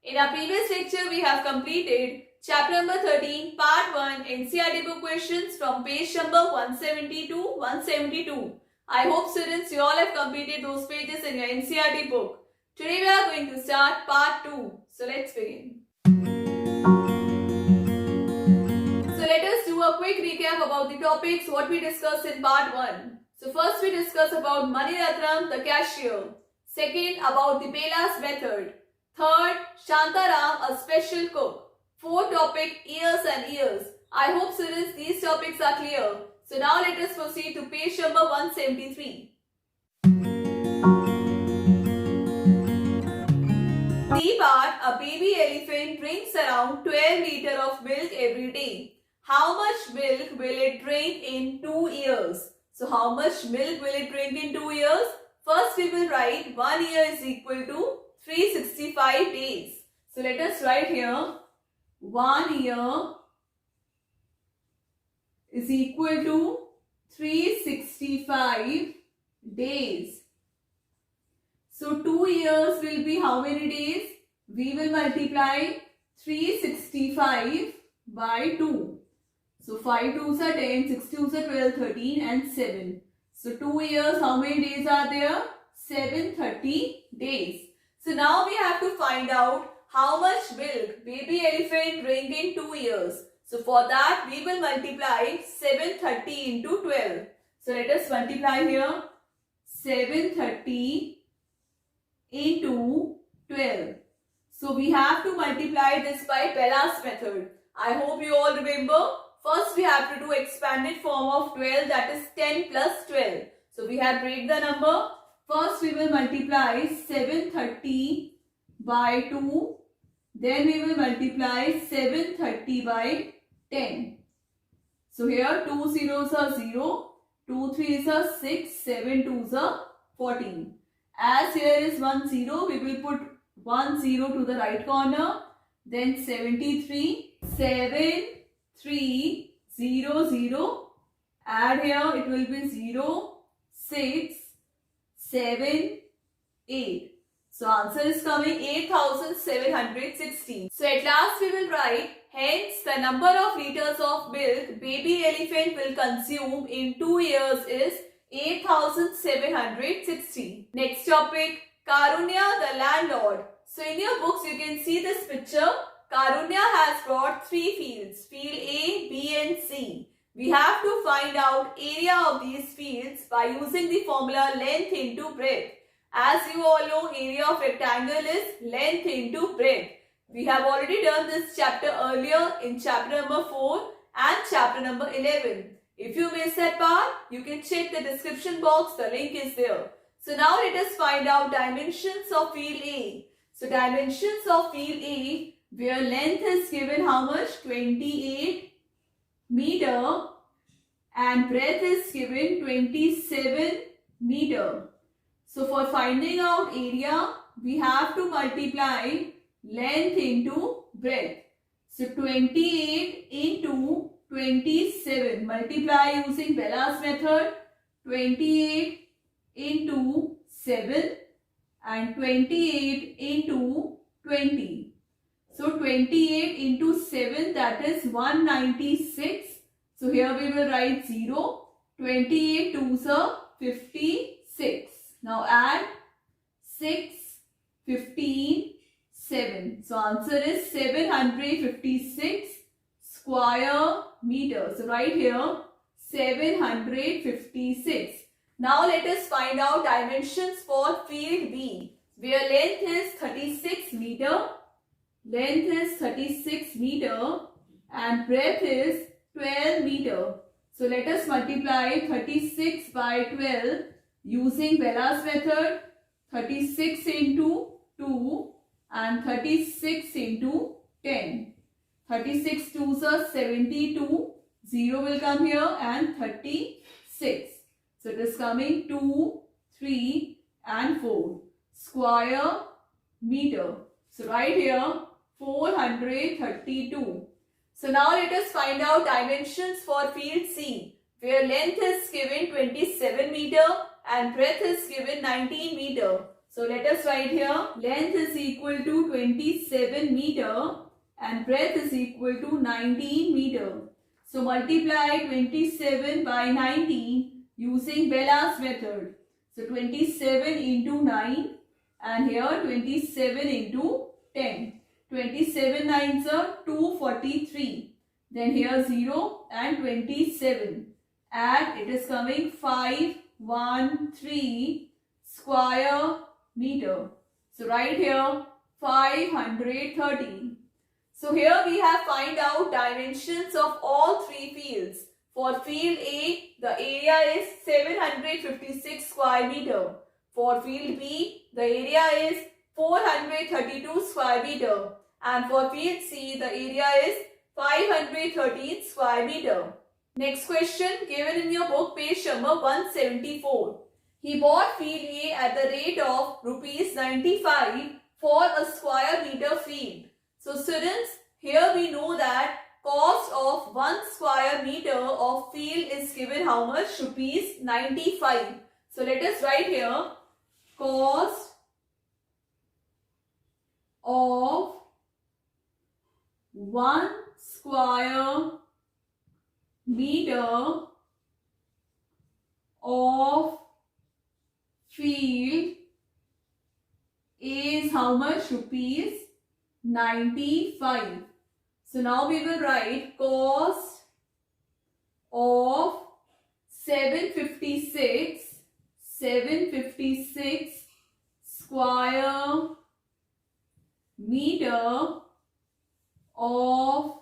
In our previous lecture, we have completed chapter number 13, part 1, NCERT book questions from page number 170 to 172. I hope students, you all have completed those pages in your NCERT book. Today we are going to start part 2. So let's begin. So let us do a quick recap about the topics what we discussed in part 1. So first we discussed about Mani Ratnam, the cashier. Second, about the Belas method. Third, Shantaram, a special cook. Fourth topic, years and years. I hope students these topics are clear. So now let us proceed to page number 173. C part, a baby elephant drinks around 12 liters of milk every day. How much milk will it drink in 2 years? So how much milk will it drink in 2 years? First we will write 1 year is equal to 365 days. So let us write here 1 year is equal to 365 days. So 2 years will be how many days? We will multiply 365 by 2. So 5 2s are 10, 6 2s are 12, 13 and 7. So 2 years, how many days are there? 730 days. So now we have to find out how much milk baby elephant drink in 2 years. So for that we will multiply 730 into 12. So let us multiply here 730 into 12. So we have to multiply this by Belas method. I hope you all remember. First we have to do expanded form of 12, that is 10 plus 12. So we have break the number. First we will multiply 730 by 2. Then we will multiply 730 by 10. So here 2 zeros are 0, 2 threes are 6, 7 twos are 14. As here is 1 0, we will put 1 0 to the right corner. Then 73, 7, 3, 0, 0. Add here, it will be 0, 6, 7, 8. So answer is coming 8716. So at last we will write, hence the number of liters of milk baby elephant will consume in 2 years is 8760. Next topic, Karunya the landlord. So in your books you can see this picture. Karunya has brought 3 fields, field A, B and C. We have to find out area of these fields by using the formula length into breadth. As you all know, area of rectangle is length into breadth. We have already done this chapter earlier in chapter number 4 and chapter number 11. If you missed that part, you can check the description box, the link is there. So now let us find out dimensions of field A. So dimensions of field A, where length is given how much? 28 meter and breadth is given 27 meter. So for finding out area, we have to multiply length into breadth. So 28 into 27. Multiply using Belas method. 28 into 7 and 28 into 20. So 28 into 7, that is 196. So here we will write 0. 28 twos are 56. Now add 6, 15, 7. So answer is 756 square meters. So right here 756. Now let us find out dimensions for field B, where length is 36 meter. Length is 36 meter and breadth is 12 meter. So let us multiply 36 by 12 using Belas method. 36 into 2 and 36 into 10. 36 twos are 72. 0 will come here and 36. So it is coming 2, 3 and 4 square meter. So right here 432. So now let us find out dimensions for field C, where length is given 27 meter and breadth is given 19 meter. So let us write here, length is equal to 27 meter and breadth is equal to 19 meter. So multiply 27 by 19 using Bella's method. So 27 into 9 and here 27 into 10. 27 nines are 243. Then here 0 and 27. Add, it is coming 513 square meter. So right here 530. So here we have find out dimensions of all three fields. For field A, the area is 756 square meter. For field B, the area is 432 square meter. And for field C, the area is 513 square meter. Next question given in your book, page number 174. He bought field A at the rate of rupees 95 for a square meter field. So students, here we know that cost of 1 square meter of field is given how much? Rupees 95. So let us write here, cost of 1 square meter of field is how much? Rupees 95. So now we will write cost of 756 square meter of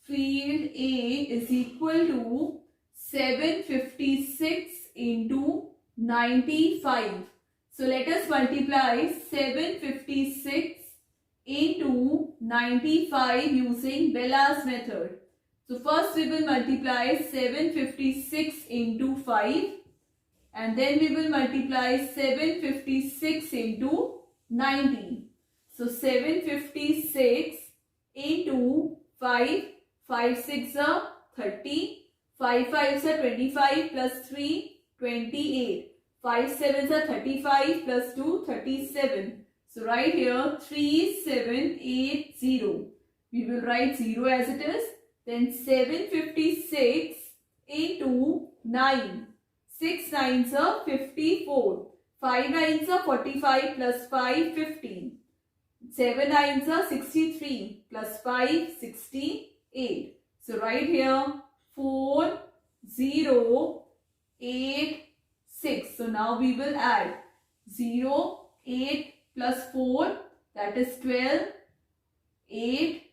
field A is equal to 756 into 95. So let us multiply 756 into 95 using Bella's method. So first we will multiply 756 into 5 and then we will multiply 756 into 90. So 756 into 5, 5 6 are 30, 5 5 are 25 plus 3, 28. 5 7 are 35 plus 2, 37. So right here 3780. We will write 0 as it is. Then 756 into 9. 6 9s are 54. 5 9s are 45 plus 5, 15. 7 9s are 63 plus 5, 68. So right here 4, 0, 8, 6. So now we will add 0, 8 plus 4, that is 12, 8,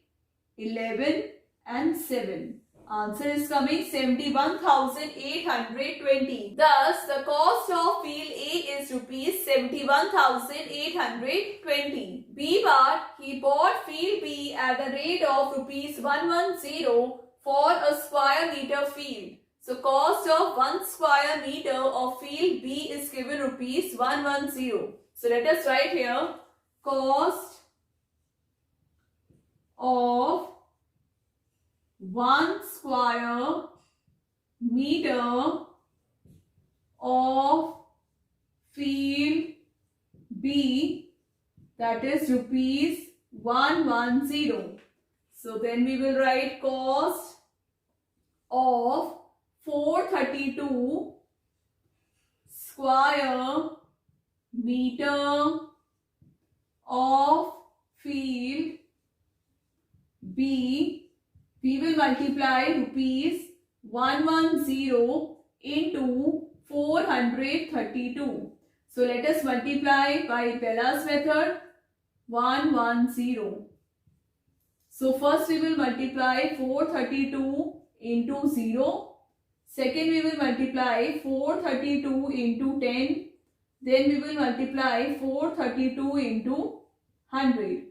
11 and 7. Answer is coming 71,820. Thus, the cost of field A is rupees 71,820. B part, he bought field B at the rate of rupees 110 for a square meter field. So, cost of 1 square meter of field B is given rupees 110. So, let us write here, cost of 1 square meter of field B, that is rupees 110. So then we will write cost of 432 square meter of field B. We will multiply rupees 110 into 432. So let us multiply by Bella's method, 110. So first we will multiply 432 into 0. Second we will multiply 432 into 10. Then we will multiply 432 into 100.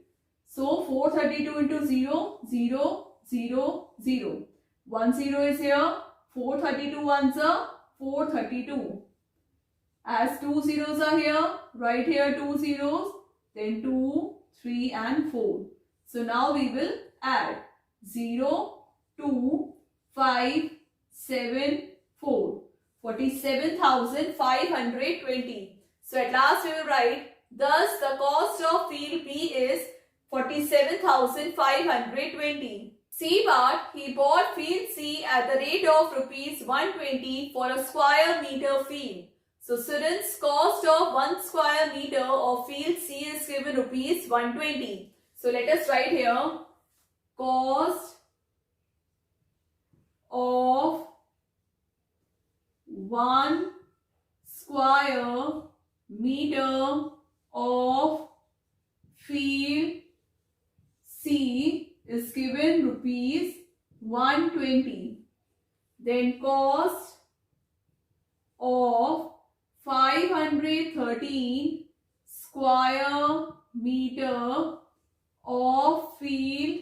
So 432 into 0, 0, 0, 0. 1 0 is here. 432 ones are 432. As 2 zeros are here, write here 2 zeros. Then 2, 3 and 4. So now we will add 0, 2, 5, 7, 4. 47,520. So at last we will write, thus the cost of field B is 47,520. C part, he bought field C at the rate of rupees 120 for a square meter field. So students, cost of 1 square meter of field C is given rupees 120. So let us write here, cost of 1 square meter of field C is given rupees 120. Then cost of 513 square meter of field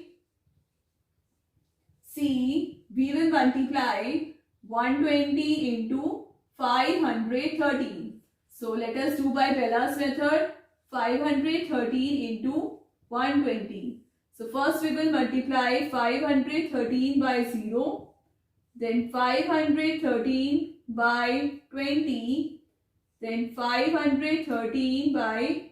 C, we will multiply 120 into 513. So let us do by Bella's method, 513 into 120. So first we will multiply 513 by 0, then 513 by 20, then 513 by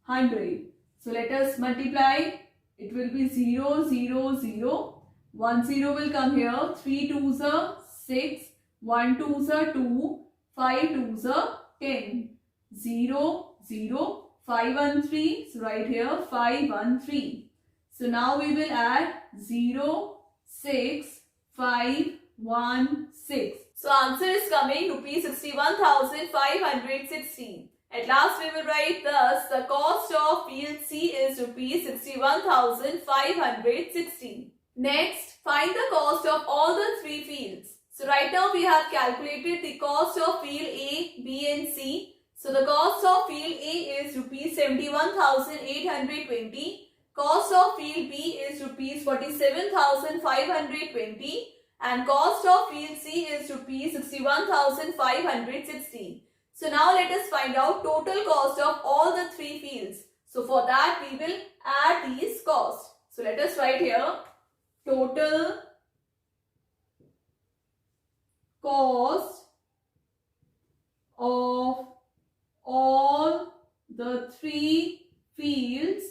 100. So let us multiply. It will be 0, 0, 0. 1 0 will come here. 3 2s are 6. 1 2s are 2. 5 2s are 10. 0, 0. 5 1 3. So right here 5 1 3. So now we will add 0, 6, 5, 1, 6. So answer is coming rupees 61,516. At last we will write, thus the cost of field C is rupees 61,516. Next, find the cost of all the three fields. So right now we have calculated the cost of field A, B and C. So the cost of field A is rupees 71,820. Cost of field B is rupees 47,520. And cost of field C is rupees 61,516. So now let us find out total cost of all the three fields. So for that we will add these costs. So let us write here, total cost of all the three fields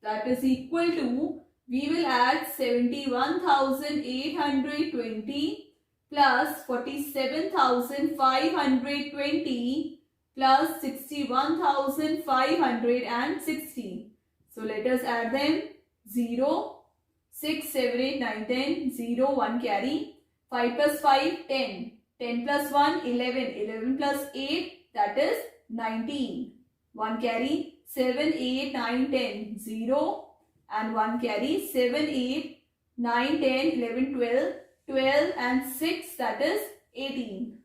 that is equal to, we will add 71,820 plus 47,520 plus 61,516. So let us add them. 0, 6, 7, 8, 9, 10, 0, 1 carry. 5 plus 5, 10. 10 plus 1, 11. 11 plus 8, that is 19. 1 carry. 7, 8, 9, 10, 0 and 1 carry. 7, 8, 9, 10, 11, 12. 12 and 6, that is 18.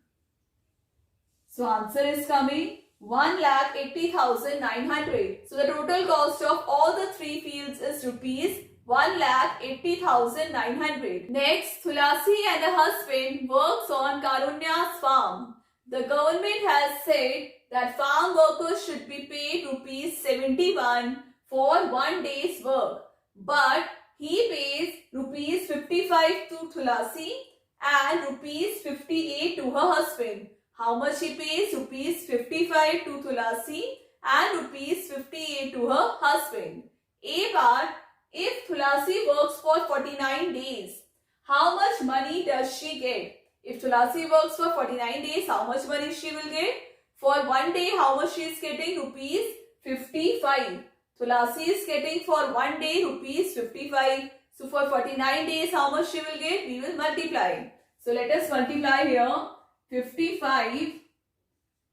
So answer is coming 1,80,900. So the total cost of all the three fields is rupees 1,80,900. Next, Tulasi and her husband works on Karunya's farm. The government has said that farm workers should be paid rupees 71 for 1 day's work. But he pays rupees 55 to Tulasi and rupees 58 to her husband. How much he pays? Rupees 55 to Tulasi and rupees 58 to her husband. A part, if Tulasi works for 49 days, how much money does she get? If Tulasi works for 49 days, how much money she will get? For 1 day, how much she is getting? Rupees 55. Tulasi is getting for 1 day rupees 55. So for 49 days, how much she will get? We will multiply. So let us multiply here 55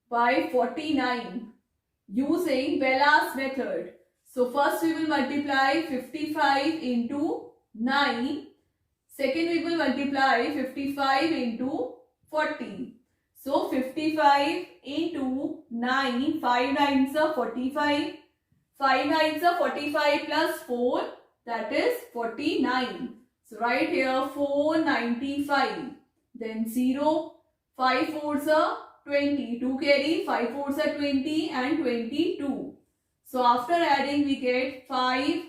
by 49 using Bella's method. So first we will multiply 55 into 9. Second we will multiply 55 into 40. So 55 into 9, 5 9s are 45. 5 9s are 45 plus 4, that is 49. So right here 495. Then 0, 5 4s are 20. 2 carry, 5 4s are 20 and 22. So after adding we get 5,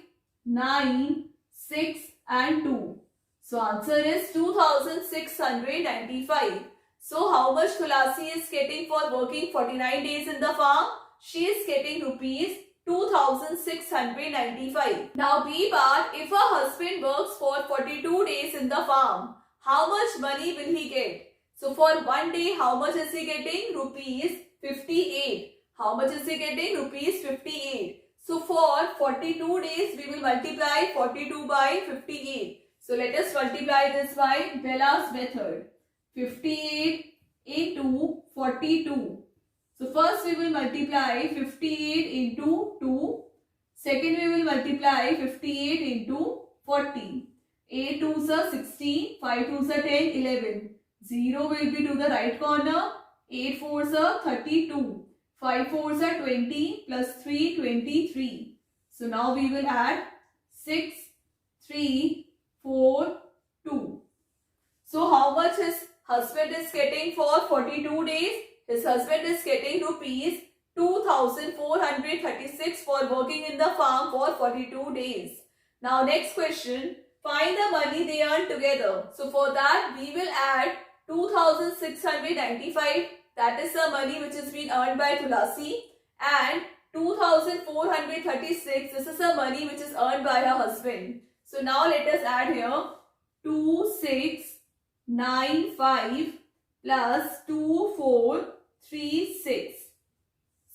9, 6 and 2. So answer is 2695. So how much Tulasi is getting for working 49 days in the farm? She is getting rupees 2695. Now B part, if her husband works for 42 days in the farm, how much money will he get? So for one day, how much is he getting? Rupees 58. How much is he getting? Rupees 58. So for 42 days, we will multiply 42 by 58. So let us multiply this by Bella's method. 58 into 42. So first we will multiply 58 into 2. Second we will multiply 58 into 40. 8 2s are 16, 5 2s are 10, 11. 0 will be to the right corner. 8 4s are 32. 5 4s are 20 plus 3, 23. So now we will add 6, 3, 4, 2. So how much his husband is getting for 42 days? His husband is getting rupees 2436 for working in the farm for 42 days. Now next question, find the money they earn together. So for that we will add 2695, that is the money which has been earned by Tulasi, and 2436, this is the money which is earned by her husband. So now let us add here 2695 plus 2436.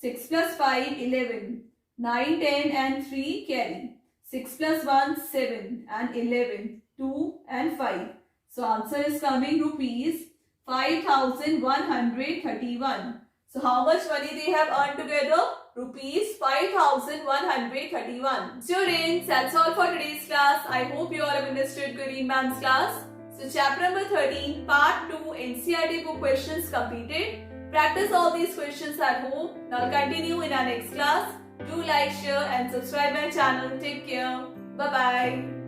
6 plus 5, 11. 9, 10 and 3 carry. 6 plus 1, 7 and 11. 2 and 5. So answer is coming rupees 5131. So how much money they have earned together? Rupees 5131. Students, that's all for today's class. I hope you all have understood Gureen Ma'am's class. So chapter number 13, part 2 NCERT book questions completed. Practice all these questions at home. Now continue in our next class. Do like, share and subscribe my channel. Take care. Bye-bye.